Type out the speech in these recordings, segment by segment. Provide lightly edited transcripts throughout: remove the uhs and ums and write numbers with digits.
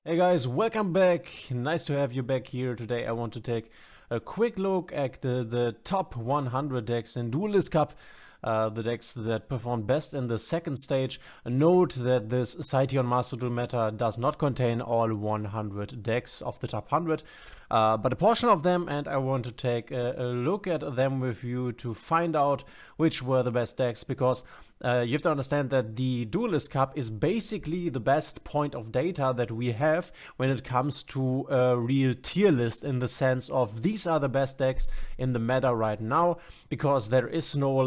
Hey guys, welcome back. Nice to have you back here. Today I want to take a quick look at the top 100 decks in Duelist Cup. The decks that performed best in the second stage. Note that this site on Master Duel meta does not contain all 100 decks of the top 100, but a portion of them, and I want to take a look at them with you to find out which were the best decks, because you have to understand that the Duelist Cup is basically the best point of data that we have when it comes to a real tier list, in the sense of these are the best decks in the meta right now, because there is no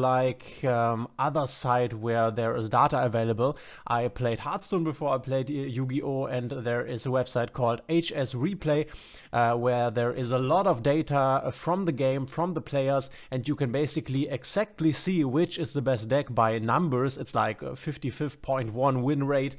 other site where there is data available. I played Hearthstone before I played Yu-Gi-Oh! And there is a website called HS Replay where there is a lot of data from the game, from the players, and you can basically exactly see which is the best deck by numbers. It's like a 55.1 win rate.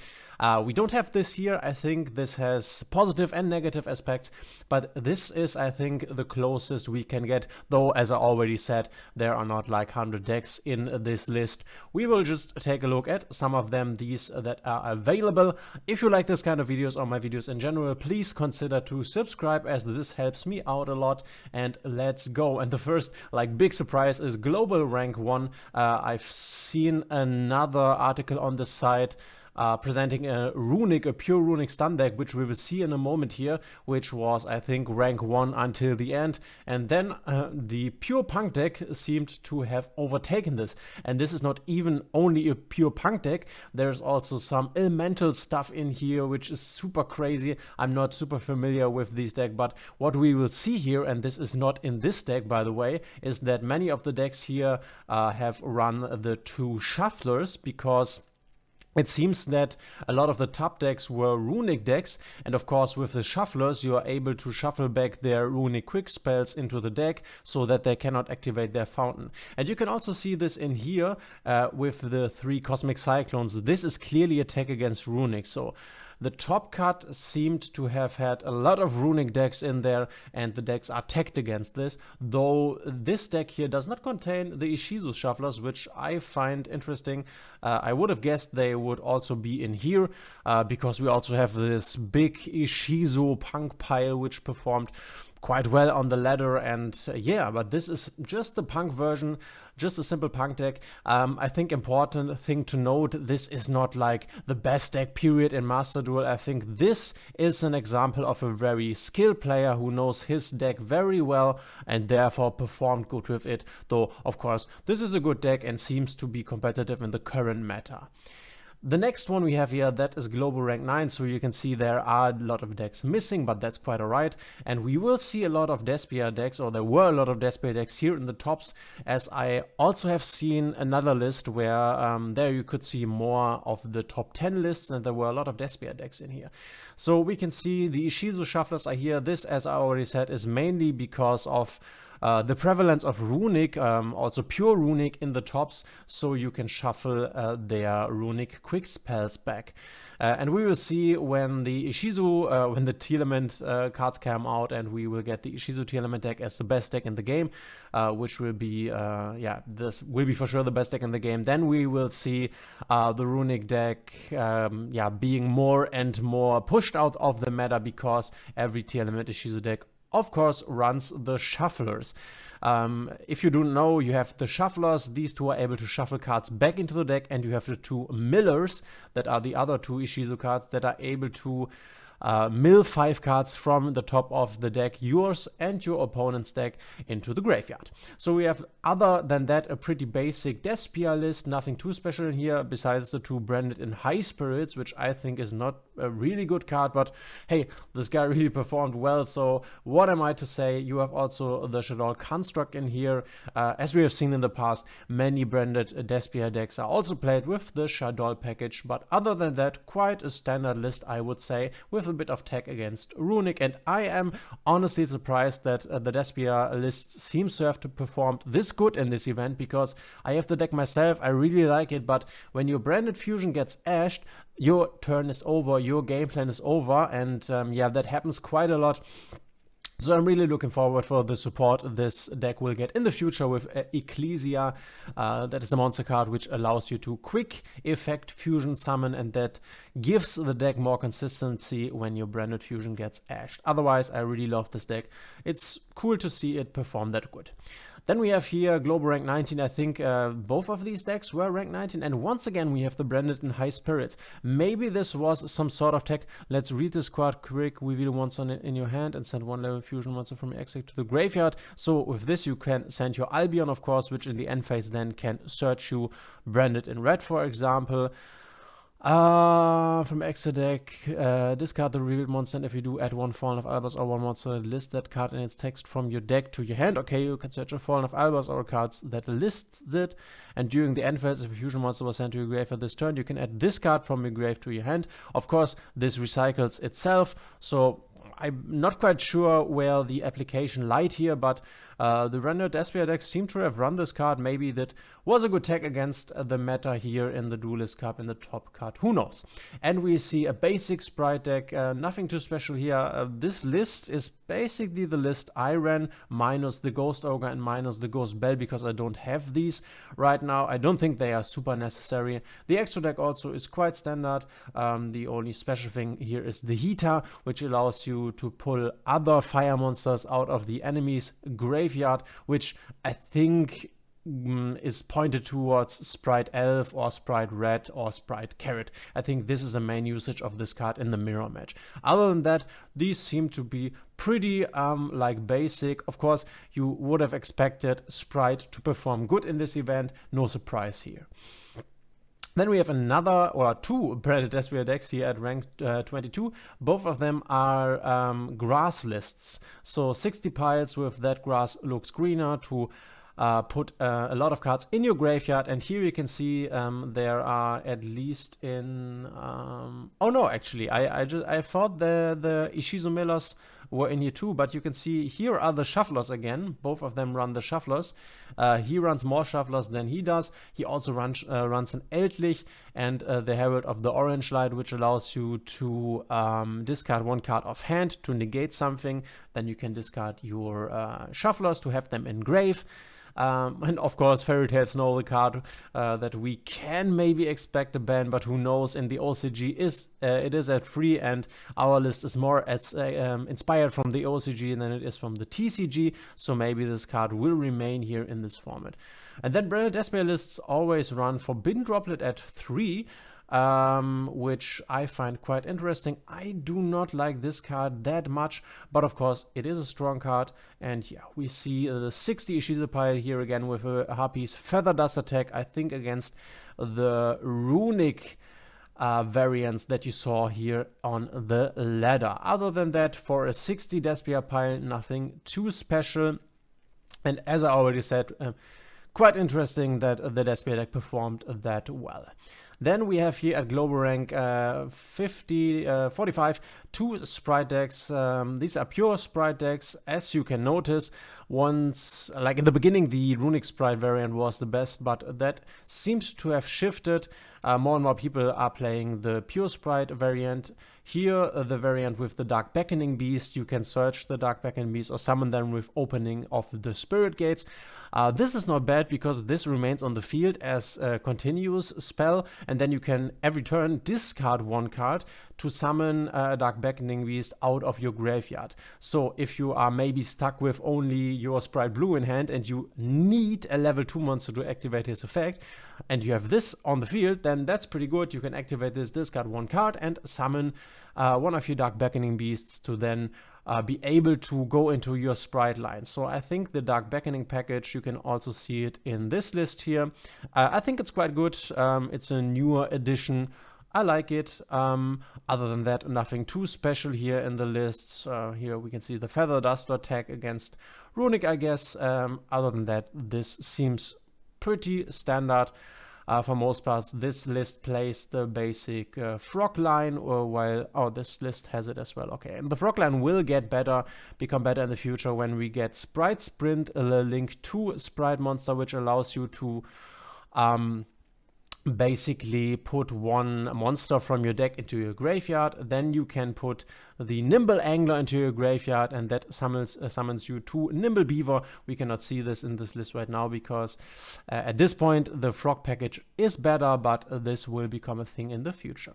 We don't have this here. I think this has positive and negative aspects, but this is, I think, the closest we can get, though, as I already said, there are not like 100 decks in this list. We will just take a look at some of them, these that are available. If you like this kind of videos or my videos in general, please consider to subscribe, as this helps me out a lot. And let's go. And the first big surprise is Global Rank 1. I've seen another article on the site presenting a Runic, a pure Runic stun deck, which we will see in a moment here, which was, I think, rank 1 until the end. And then the pure punk deck seemed to have overtaken this. And this is not even only a pure punk deck, there's also some elemental stuff in here, which is super crazy. I'm not super familiar with this deck, but what we will see here, and this is not in this deck, by the way, is that many of the decks here have run the two shufflers, because it seems that a lot of the top decks were Runic decks, and of course with the shufflers you are able to shuffle back their Runic quick spells into the deck so that they cannot activate their fountain. And you can also see this in here with the 3 Cosmic Cyclones. This is clearly a tech against Runic, so the top cut seemed to have had a lot of Runic decks in there, and the decks are teched against this, though this deck here does not contain the Ishizu shufflers, which I find interesting. I would have guessed they would also be in here, because we also have this big Ishizu punk pile, which performed quite well on the ladder. And yeah, but this is just the punk version, just a simple punk deck. I think important thing to note, this is not like the best deck period in Master Duel. I think this is an example of a very skilled player who knows his deck very well and therefore performed good with it, though of course this is a good deck and seems to be competitive in the current meta. The next one we have here, that is Global Rank 9, so you can see there are a lot of decks missing, but that's quite alright. And we will see a lot of Despia decks, or there were a lot of Despia decks here in the tops, as I also have seen another list where there you could see more of the top 10 lists, and there were a lot of Despia decks in here. So we can see the Ishizu shufflers are here. This, as I already said, is mainly because of the prevalence of Runic, also pure Runic in the tops, so you can shuffle their Runic quick spells back. And we will see when the Ishizu, when the Telement cards come out, and we will get the Ishizu Telement deck as the best deck in the game, which will be, this will be for sure the best deck in the game. Then we will see the Runic deck, being more and more pushed out of the meta, because every Telement Ishizu deck of course runs the shufflers. If you don't know, you have the shufflers. These two are able to shuffle cards back into the deck, and you have the 2 millers, that are the other 2 Ishizu cards, that are able to mill 5 cards from the top of the deck, yours and your opponent's deck, into the graveyard. So we have, other than that, a pretty basic Despia list, nothing too special in here, besides the 2 branded in High Spirits, which I think is not a really good card, but hey, this guy really performed well, so what am I to say? You have also the Shadow Construct in here. As we have seen in the past, many branded Despia decks are also played with the Shadow package, but other than that, quite a standard list, I would say, with a bit of tech against Runic. And I am honestly surprised that the Despia list seems to have performed this good in this event, because I have the deck myself, I really like it, but when your branded fusion gets ashed, your turn is over, your game plan is over, and yeah, that happens quite a lot. So I'm really looking forward for the support this deck will get in the future with Ecclesia. That is a monster card which allows you to quick effect fusion summon, and that gives the deck more consistency when your branded fusion gets ashed. Otherwise, I really love this deck. It's cool to see it perform that good. Then we have here global rank 19. I think both of these decks were rank 19. And once again, we have the branded and high spirits. Maybe this was some sort of tech. Let's read this card quick. Reveal once in your hand and send one level fusion monster from your exit to the graveyard. So with this, you can send your Albion, of course, which in the end phase then can search you branded in red, for example. From extra deck, discard the revealed monster, and if you do, add one Fallen of Albus or one monster, list that card in its text from your deck to your hand. Okay, you can search a Fallen of Albus or cards that lists it, and during the end phase, if a fusion monster was sent to your grave for this turn, you can add this card from your grave to your hand. Of course, this recycles itself, so I'm not quite sure where the application lied here, but the rendered Despia decks seem to have run this card. Maybe that was a good tech against the meta here in the Duelist Cup in the top card. Who knows? And we see a basic Sprite deck. Nothing too special here. This list is basically the list I ran, minus the Ghost Ogre and minus the Ghost Bell, because I don't have these right now. I don't think they are super necessary. The extra deck also is quite standard. The only special thing here is the Heater, which allows you to pull other fire monsters out of the enemy's graveyard, which I think is pointed towards Sprite Elf or Sprite Red or Sprite Carrot. I think this is the main usage of this card in the mirror match. Other than that, these seem to be pretty like basic. Of course, you would have expected Sprite to perform good in this event. No surprise here. Then we have another or two branded Despia decks here at rank 22. Both of them are grass lists. So 60 piles with that grass looks greener to put a lot of cards in your graveyard. And here you can see there are at least in oh no, actually I thought the Ishizu Millers were in here too, but you can see here are the shufflers again. Both of them run the shufflers. He runs more shufflers than he does. He also runs an Eldlich and the Herald of the Orange Light, which allows you to discard one card off hand to negate something. Then you can discard your shufflers to have them in grave. And of course, Fairy Tail Snow, the card that we can maybe expect a ban, but who knows? In the OCG it is at 3, and our list is more as inspired from the OCG than it is from the TCG. So maybe this card will remain here in this format. And then branded Despia lists always run Forbidden Droplet at 3. Which I find quite interesting. I do not like this card that much, but of course it is a strong card. And yeah, we see the 60 Ishizu pile here again with a Harpy's Feather Dust attack, I think against the Runic variants that you saw here on the ladder. Other than that, for a 60 Despia pile, nothing too special. And as I already said, quite interesting that the Despia deck performed that well. Then we have here at global rank 45 two Sprite decks. These are pure Sprite decks. As you can notice, once, like in the beginning, the Runic Sprite variant was the best, but that seems to have shifted. More and more people are playing the pure Sprite variant. Here, the variant with the Dark Beckoning Beast, you can search the Dark Beckoning Beast or summon them with opening of the Spirit Gates. This is not bad because this remains on the field as a continuous spell, and then you can every turn discard one card to summon a Dark Beckoning Beast out of your graveyard. So if you are maybe stuck with only your Sprite Blue in hand and you need a level 2 monster to activate his effect, and you have this on the field, then that's pretty good. You can activate this, discard one card, and summon one of your Dark Beckoning Beasts to then be able to go into your Sprite line. So I think the Dark Beckoning package, you can also see it in this list here. I think it's quite good. It's a newer edition. I like it. Other than that, nothing too special here in the list. Here we can see the Feather Duster attack against Runic, I guess. Other than that, this seems pretty standard. For most parts, this list plays the basic frog line, while this list has it as well. Okay, and the frog line will get better, become better in the future when we get Sprite Sprint, a link to Sprite monster, which allows you to basically put one monster from your deck into your graveyard. Then you can put the Nimble Angler into your graveyard, and that summons you to Nimble Beaver. We cannot see this in this list right now because at this point the Frog package is better, but this will become a thing in the future.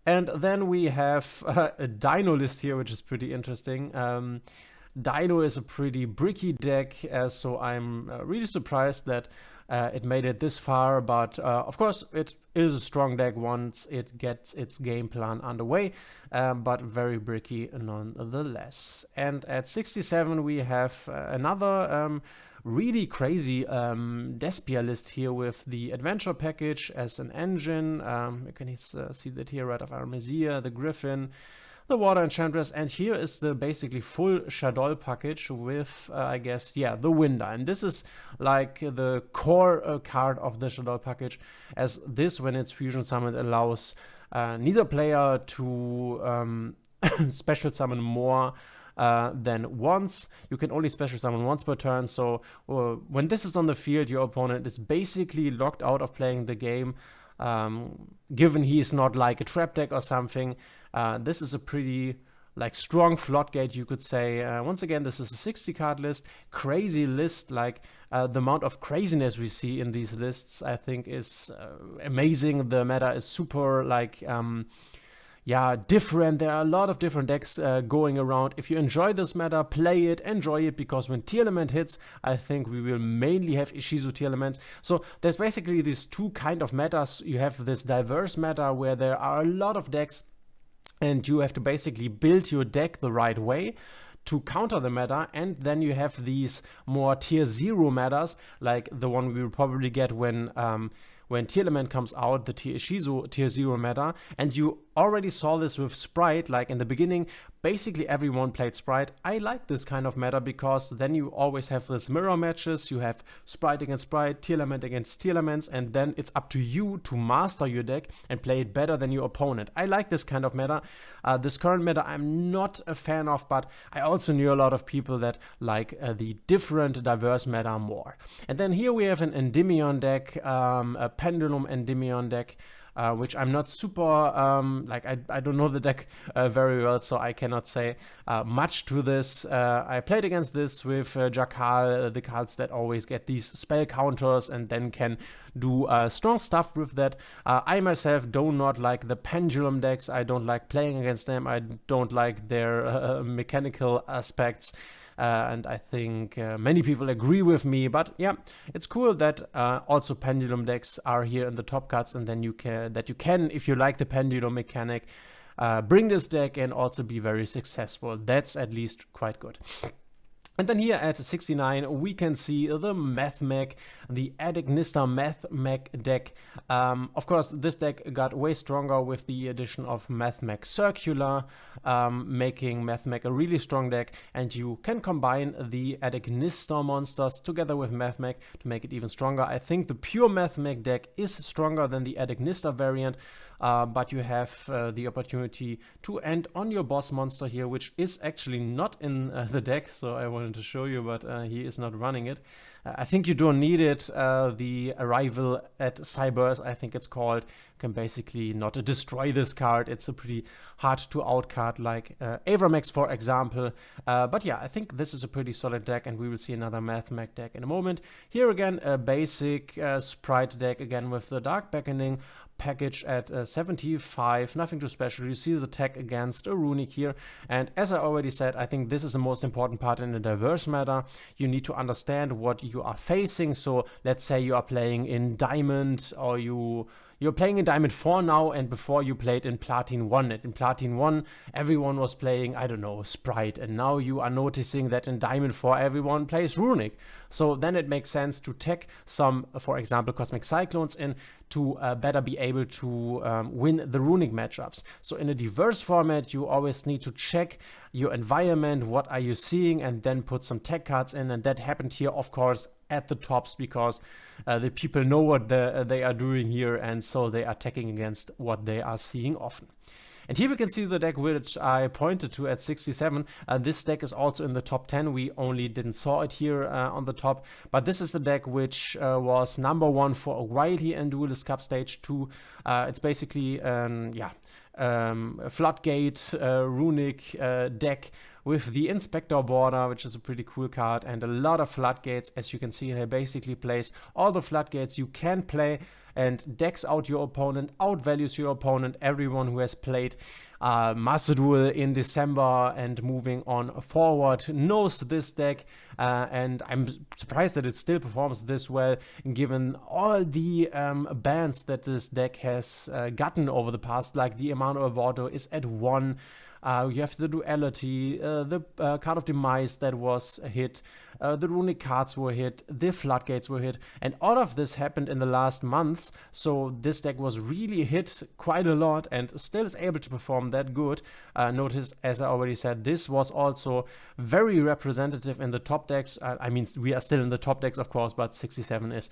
And then we have a Dino list here, which is pretty interesting. Dino is a pretty bricky deck, so I'm really surprised that it made it this far, but of course it is a strong deck once it gets its game plan underway, but very bricky nonetheless. And at 67 we have another really crazy Despia list here with the Adventure package as an engine. You can see that here, right of Armazia, the Griffin, the Water Enchantress, and here is the basically full Shadow package with, I guess, yeah, the Winder. And this is like the core card of the Shadow package, as this, when it's fusion summoned, allows neither player to special summon more than once. You can only special summon once per turn, so when this is on the field, your opponent is basically locked out of playing the game, given he's not like a trap deck or something. This is a pretty like strong floodgate, you could say. Once again, this is a 60 card list, crazy list. Like the amount of craziness we see in these lists, I think, is amazing. The meta is super like yeah, different. There are a lot of different decks going around. If you enjoy this meta, play it, enjoy it, because when Tier Element hits, I think we will mainly have Ishizu Tier Elements. So there's basically these two kind of metas. You have this diverse meta where there are a lot of decks, and you have to basically build your deck the right way to counter the meta. And then you have these more tier 0 metas, like the one we will probably get when Tier Element comes out, the Ishizu tier 0 meta. And you already saw this with Sprite. Like in the beginning, basically everyone played Sprite. I like this kind of meta because then you always have this mirror matches. You have Sprite against Sprite, Tier Element against Tier Elements, and then it's up to you to master your deck and play it better than your opponent. I like this kind of meta. This current meta I'm not a fan of, but I also knew a lot of people that like the different diverse meta more. And then here we have an Endymion deck, a Pendulum Endymion deck, which I'm not super, like I don't know the deck very well, so I cannot say much to this. I played against this with Jakal, the cards that always get these spell counters and then can do strong stuff with that. I myself do not like the Pendulum decks. I don't like playing against them. I don't like their mechanical aspects. And I think many people agree with me, but yeah, it's cool that also Pendulum decks are here in the top cuts, and then you can, if you like the Pendulum mechanic, bring this deck and also be very successful. That's at least quite good. And then here at 69, we can see the Mathmech, the Ignister Mathmech deck. Of course, this deck got way stronger with the addition of Mathmech Circular, making Mathmech a really strong deck. And you can combine the Ignister monsters together with Mathmech to make it even stronger. I think the pure Mathmech deck is stronger than the Ignister variant. But you have the opportunity to end on your boss monster here, which is actually not in the deck, so I wanted to show you, but he is not running it. I think you don't need it. The Arrival at Cybers, I think it's called, can basically not destroy this card. It's a pretty hard to out card like Avramax, for example. But yeah, I think this is a pretty solid deck, and we will see another Mathmech deck in a moment. Here again, a basic Sprite deck, again with the Dark Beckoning package at 75, nothing too special. You see the tech against a Runic here, and as I already said, I think this is the most important part in a diverse meta. You need to understand what you are facing. So let's say you are playing in Diamond, or you're playing in Diamond 4 now, and before you played in Platin 1. And in Platin 1, everyone was playing, I don't know, Sprite. And now you are noticing that in Diamond 4, everyone plays Runic. So then it makes sense to tech some, for example, Cosmic Cyclones in to better be able to win the Runic matchups. So in a diverse format, you always need to check your environment, what are you seeing, and then put some tech cards in. And that happened here, of course, at the tops, because the people know what they are doing here, and so they are attacking against what they are seeing often. And here we can see the deck which I pointed to at 67. This deck is also in the top 10. We only didn't saw it here on the top, but this is the deck which was number 1 for a while here in Duelist Cup Stage 2. It's basically a Floodgate Runic deck with the Inspector border, which is a pretty cool card, and a lot of floodgates. As you can see here, basically plays all the floodgates you can play and decks out your opponent, outvalues your opponent. Everyone who has played Master Duel in December and moving on forward knows this deck, and I'm surprised that it still performs this well given all the bans that this deck has gotten over the past. Like the Amano Avorto is at 1. You have the Duality, the Card of Demise that was hit, the Runic cards were hit, the Floodgates were hit, and all of this happened in the last months, so this deck was really hit quite a lot and still is able to perform that good. Notice, as I already said, this was also very representative in the top decks. I mean, we are still in the top decks, of course, but 67 is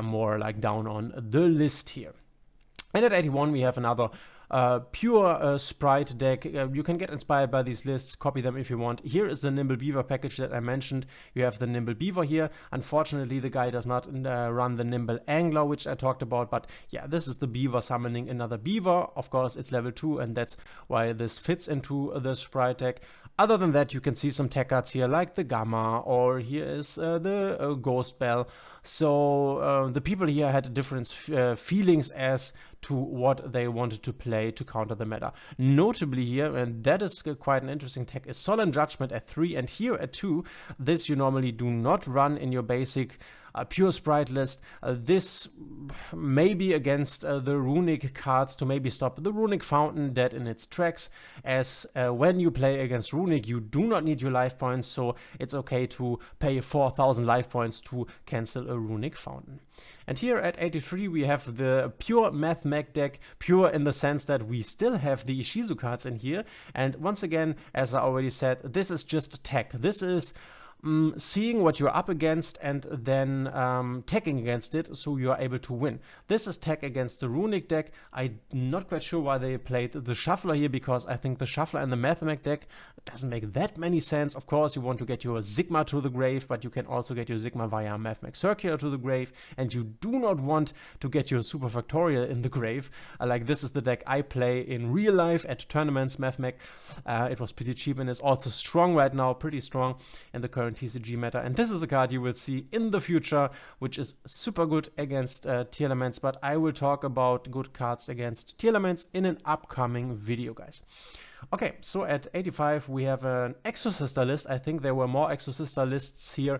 more like down on the list here. And at 81 we have another pure Sprite deck. You can get inspired by these lists, copy them if you want. Here is the Nimble Beaver package that I mentioned. You have the Nimble Beaver here. Unfortunately, the guy does not run the Nimble Angler, which I talked about, but yeah, this is the Beaver summoning another Beaver. Of course, it's level 2, and that's why this fits into the Sprite deck. Other than that, you can see some tech cards here, like the Gamma, or here is the Ghost Bell. So the people here had different feelings as to what they wanted to play to counter the meta. Notably here, and that is quite an interesting tech, is Solemn Judgment at 3, and here at 2. This you normally do not run in your basic pure Sprite list. This may be against the Runic cards to maybe stop the Runic Fountain dead in its tracks, as when you play against Runic you do not need your life points, so it's okay to pay 4,000 life points to cancel a Runic Fountain. And here at 83 we have the pure Mathmech deck, pure in the sense that we still have the Ishizu cards in here, and once again, as I already said, this is just tech. This is seeing what you're up against and then teching against it so you are able to win. This is tech against the Runic deck. I'm not quite sure why they played the Shuffler here, because I think the Shuffler and the Mathmech deck doesn't make that many sense. Of course, you want to get your Sigma to the grave, but you can also get your Sigma via Mathmech Circular to the grave, and you do not want to get your Super Factorial in the grave. Like, this is the deck I play in real life at tournaments, Mathmech. It was pretty cheap and is also strong right now, pretty strong in the current TCG meta, and this is a card you will see in the future, which is super good against tier elements, but I will talk about good cards against tier elements in an upcoming video, guys. Okay, so at 85 we have an Exorcister list. I think there were more Exorcister lists here.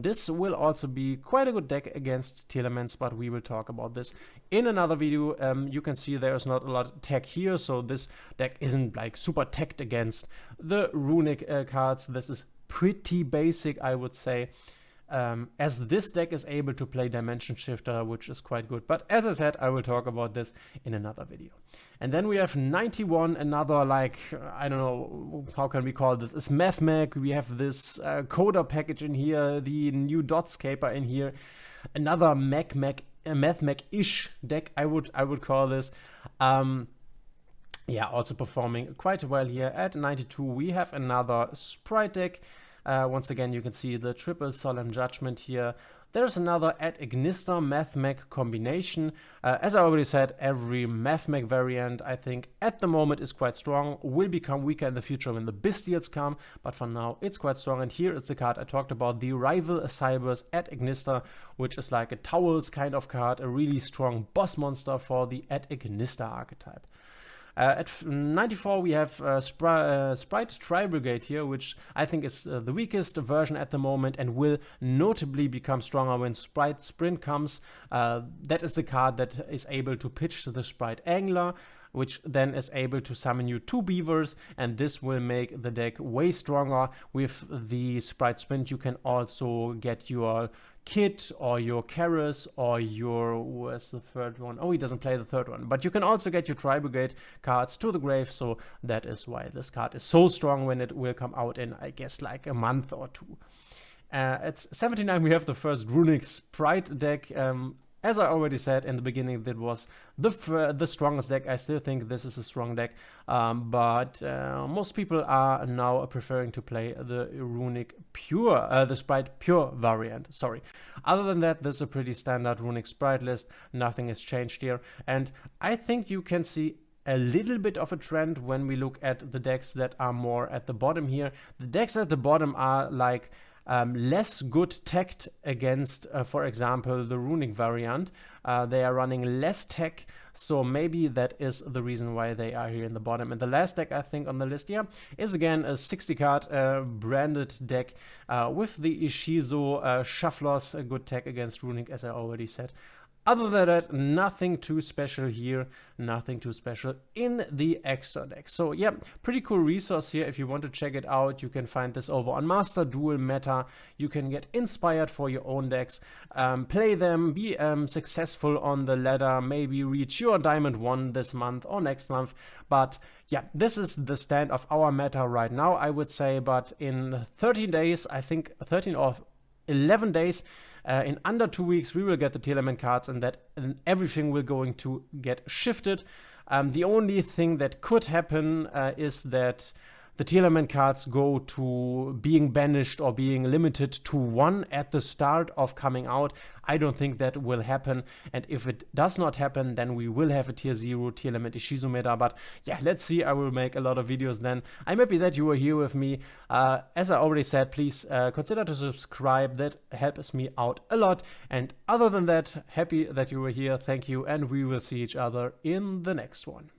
This will also be quite a good deck against tier elements, but we will talk about this in another video. You can see there's not a lot of tech here, so this deck isn't like super teched against the Runic cards. This is pretty basic, I would say, as this deck is able to play Dimension Shifter, which is quite good. But as I said, I will talk about this in another video. And then we have 91, another, like, I don't know, how can we call this? It's Mathmech. We have this Coda package in here, the new Dotscaper in here, another Mathmech-ish deck, I would call this. Yeah, also performing quite well here. At 92 we have another Sprite deck. Once again, you can see the triple Solemn Judgment here. There's another at Ignister Mathmech combination. As I already said, every Mathmech variant, I think, at the moment is quite strong. Will become weaker in the future when the Bestials come, but for now it's quite strong. And here is the card I talked about, the Rival Cybers at Ignister, which is like a Towels kind of card, a really strong boss monster for the at Ignister archetype. At 94 we have Sprite Tri-Brigade here, which I think is the weakest version at the moment and will notably become stronger when Sprite Sprint comes. That is the card that is able to pitch the Sprite Angler, which then is able to summon you 2 beavers, and this will make the deck way stronger. With the Sprite Sprint you can also get your Kit or your Karis or your, where's the third one? Oh, he doesn't play the third one, but you can also get your Tri-Brigade cards to the grave, so that is why this card is so strong when it will come out in, I guess, like a month or two. At 79 we have the first Runic Sprite deck. as I already said in the beginning, that was the strongest deck. I still think this is a strong deck, but most people are now preferring to play the Runic Pure, the Sprite Pure variant, sorry. Other than that, this is a pretty standard Runic Sprite list. Nothing has changed here, and I think you can see a little bit of a trend when we look at the decks that are more at the bottom here. The decks at the bottom are like less good teched against, for example, the Runic variant. They are running less tech, so maybe that is the reason why they are here in the bottom. And the last deck I think on the list here is again a 60 card branded deck with the Ishizo Shufflers, a good tech against Runic, as I already said. Other than that, nothing too special here, nothing too special in the extra deck. So yeah, pretty cool resource here. If you want to check it out, you can find this over on Master Duel Meta. You can get inspired for your own decks, play them, be successful on the ladder, maybe reach your Diamond 1 this month or next month. But yeah, this is the stand of our meta right now, I would say. But in 13 days, I think 13 or 11 days, in under 2 weeks, we will get the tier element cards, and everything will going to get shifted. The only thing that could happen is that the tier element cards go to being banished or being limited to 1 at the start of coming out. I don't think that will happen, and if it does not happen, then we will have a tier 0 tier element Ishizu meta. But yeah, let's see. I will make a lot of videos then. I'm happy that you were here with me. As I already said, please consider to subscribe. That helps me out a lot. And other than that, happy that you were here. Thank you, and we will see each other in the next one.